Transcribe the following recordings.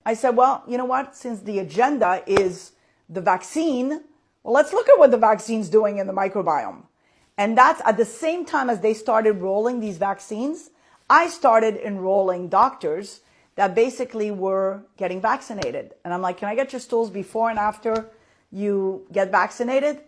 I said, well, you know what? Since the agenda is the vaccine, well, let's look at what the vaccine's doing in the microbiome. And that's at the same time as they started rolling these vaccines, I started enrolling doctors that basically were getting vaccinated. And I'm like, can I get your stools before and after you get vaccinated?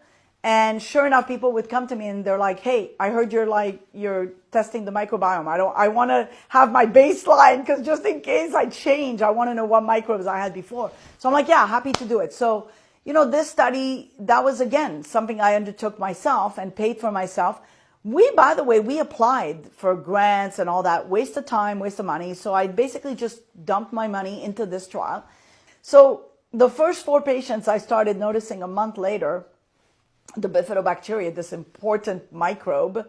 And sure enough, people would come to me and they're like, hey, I heard you're testing the microbiome. I want to have my baseline because just in case I change, I want to know what microbes I had before. So I'm like, yeah, happy to do it. So, this study, that was again, something I undertook myself and paid for myself. By the way, we applied for grants and all that, waste of time, waste of money. So I basically just dumped my money into this trial. So the first 4 patients I started noticing a month later, the bifidobacteria, this important microbe,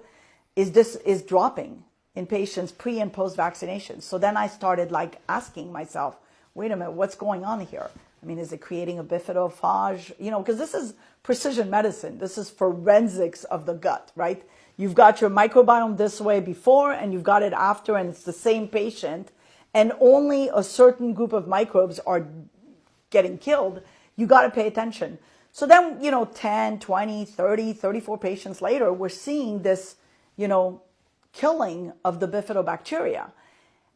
is dropping in patients pre and post vaccination. So then I started asking myself, wait a minute, what's going on here? I mean, is it creating a bifidophage? Because this is precision medicine. This is forensics of the gut, right? You've got your microbiome this way before and you've got it after, and it's the same patient, and only a certain group of microbes are getting killed. You got to pay attention. So then, 10, 20, 30, 34 patients later, we're seeing this, killing of the bifidobacteria.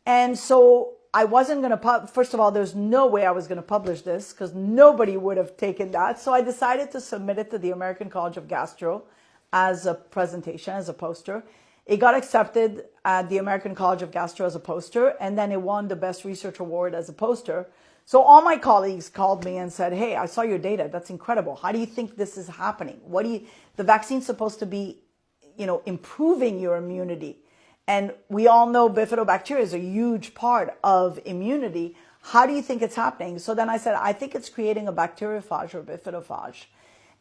And so I wasn't going to, first of all, there's no way I was going to publish this because nobody would have taken that. So I decided to submit it to the American College of Gastro as a presentation, as a poster. It got accepted at the American College of Gastro as a poster, and then it won the Best Research Award as a poster. So all my colleagues called me and said, hey, I saw your data. That's incredible. How do you think this is happening? The vaccine's supposed to be, improving your immunity. And we all know bifidobacteria is a huge part of immunity. How do you think it's happening? So then I said, I think it's creating a bacteriophage or bifidophage.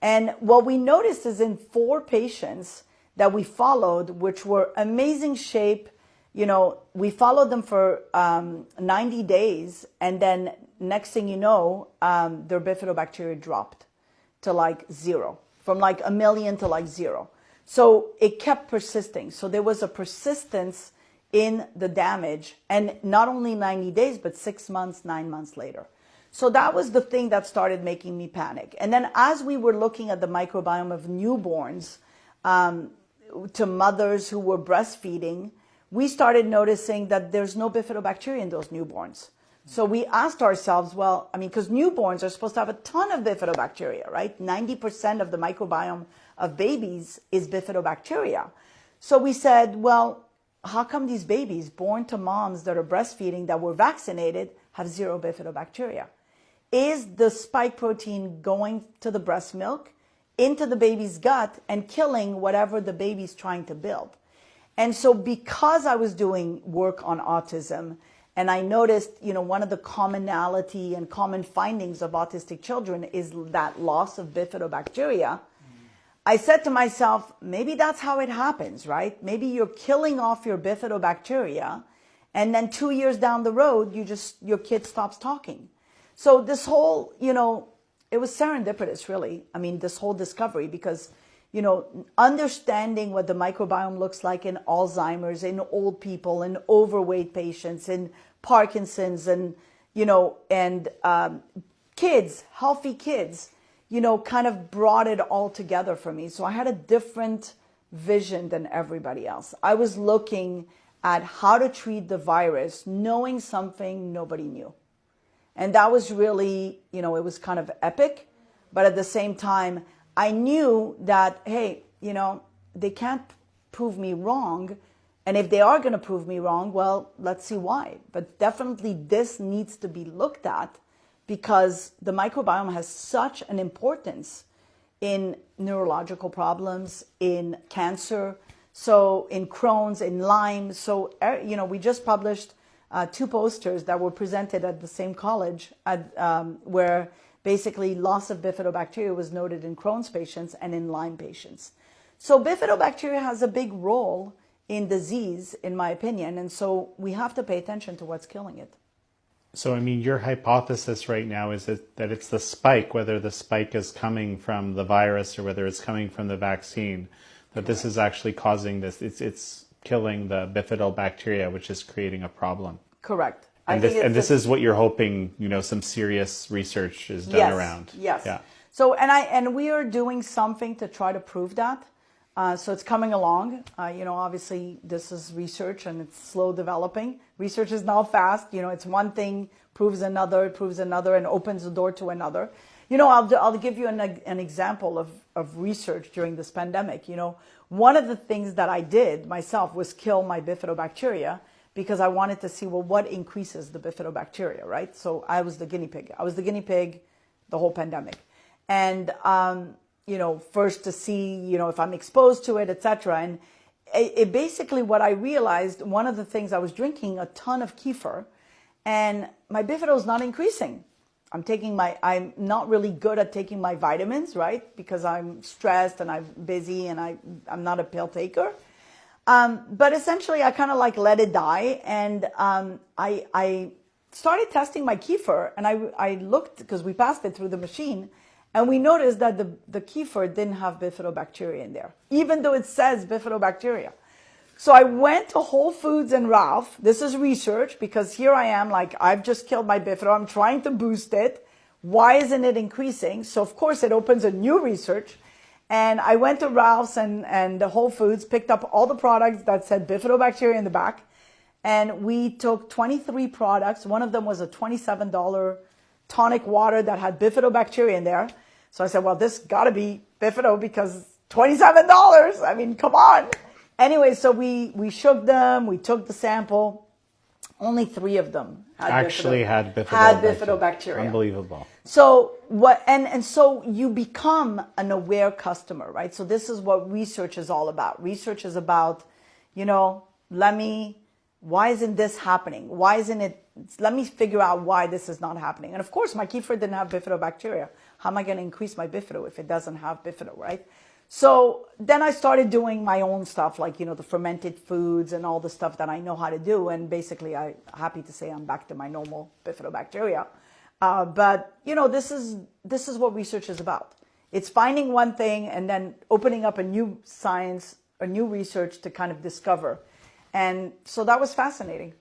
And what we noticed is in 4 patients that we followed, which were amazing shape, we followed them for 90 days. And then next thing you know, their bifidobacteria dropped to 0, from 1 million to 0. So it kept persisting. So there was a persistence in the damage, and not only 90 days, but 6 months, 9 months later. So that was the thing that started making me panic. And then as we were looking at the microbiome of newborns, to mothers who were breastfeeding, we started noticing that there's no bifidobacteria in those newborns. So we asked ourselves, well, because newborns are supposed to have a ton of bifidobacteria, right? 90% of the microbiome of babies is bifidobacteria. So we said, well, how come these babies born to moms that are breastfeeding that were vaccinated have 0 bifidobacteria? Is the spike protein going to the breast milk, into the baby's gut, and killing whatever the baby's trying to build? And so because I was doing work on autism, and I noticed, one of the commonality and common findings of autistic children is that loss of bifidobacteria. I said to myself, maybe that's how it happens, right? Maybe you're killing off your bifidobacteria, and then 2 years down the road, your kid stops talking. So this whole, it was serendipitous, really. This whole discovery, because, understanding what the microbiome looks like in Alzheimer's, in old people, in overweight patients, in Parkinson's, and, kids, healthy kids, kind of brought it all together for me. So I had a different vision than everybody else. I was looking at how to treat the virus, knowing something nobody knew. And that was really, it was kind of epic. But at the same time, I knew that, hey, they can't prove me wrong. And if they are going to prove me wrong, well, let's see why. But definitely this needs to be looked at, because the microbiome has such an importance in neurological problems, in cancer, so in Crohn's, in Lyme. So, we just published 2 posters that were presented at the same college where basically loss of bifidobacteria was noted in Crohn's patients and in Lyme patients. So bifidobacteria has a big role in disease, in my opinion, and so we have to pay attention to what's killing it. So, your hypothesis right now is that it's the spike, whether the spike is coming from the virus or whether it's coming from the vaccine, that this is actually causing this. It's killing the bifidobacteria, which is creating a problem. Correct. And this is what you're hoping, some serious research is done around. Yes. Yeah. So, and we are doing something to try to prove that. So it's coming along. Obviously this is research and it's slow developing. Research is not fast. It's one thing proves another, and opens the door to another. I'll give you an example of research during this pandemic. One of the things that I did myself was kill my bifidobacteria because I wanted to see, well, what increases the bifidobacteria, right? So I was the guinea pig. The whole pandemic. And, first to see, if I'm exposed to it, etc. And it basically, what I realized, one of the things, I was drinking a ton of kefir and my bifido is not increasing. I'm not really good at taking my vitamins, right? Because I'm stressed and I'm busy and I'm not a pill taker. But essentially I kind of let it die. And, I started testing my kefir and I looked, because we passed it through the machine, and we noticed that the kefir didn't have bifidobacteria in there, even though it says bifidobacteria. So I went to Whole Foods and Ralph. This is research, because here I am, I've just killed my bifido. I'm trying to boost it. Why isn't it increasing? So of course it opens a new research. And I went to Ralph's and the Whole Foods, picked up all the products that said bifidobacteria in the back. And we took 23 products. One of them was a $27 tonic water that had bifidobacteria in there. So I said, well, this got to be bifido because $27. I mean, come on. Anyway, so we shook them. We took the sample. Only 3 of them had bifidobacteria. Unbelievable. So so you become an aware customer, right? So this is what research is all about. Research is about, why isn't this happening? Let me figure out why this is not happening. And of course, my kefir didn't have bifidobacteria. How am I going to increase my bifido if it doesn't have bifido, right? So then I started doing my own stuff, the fermented foods and all the stuff that I know how to do. And basically, I'm happy to say I'm back to my normal bifidobacteria. But this is what research is about. It's finding one thing and then opening up a new science, a new research to kind of discover. And so that was fascinating.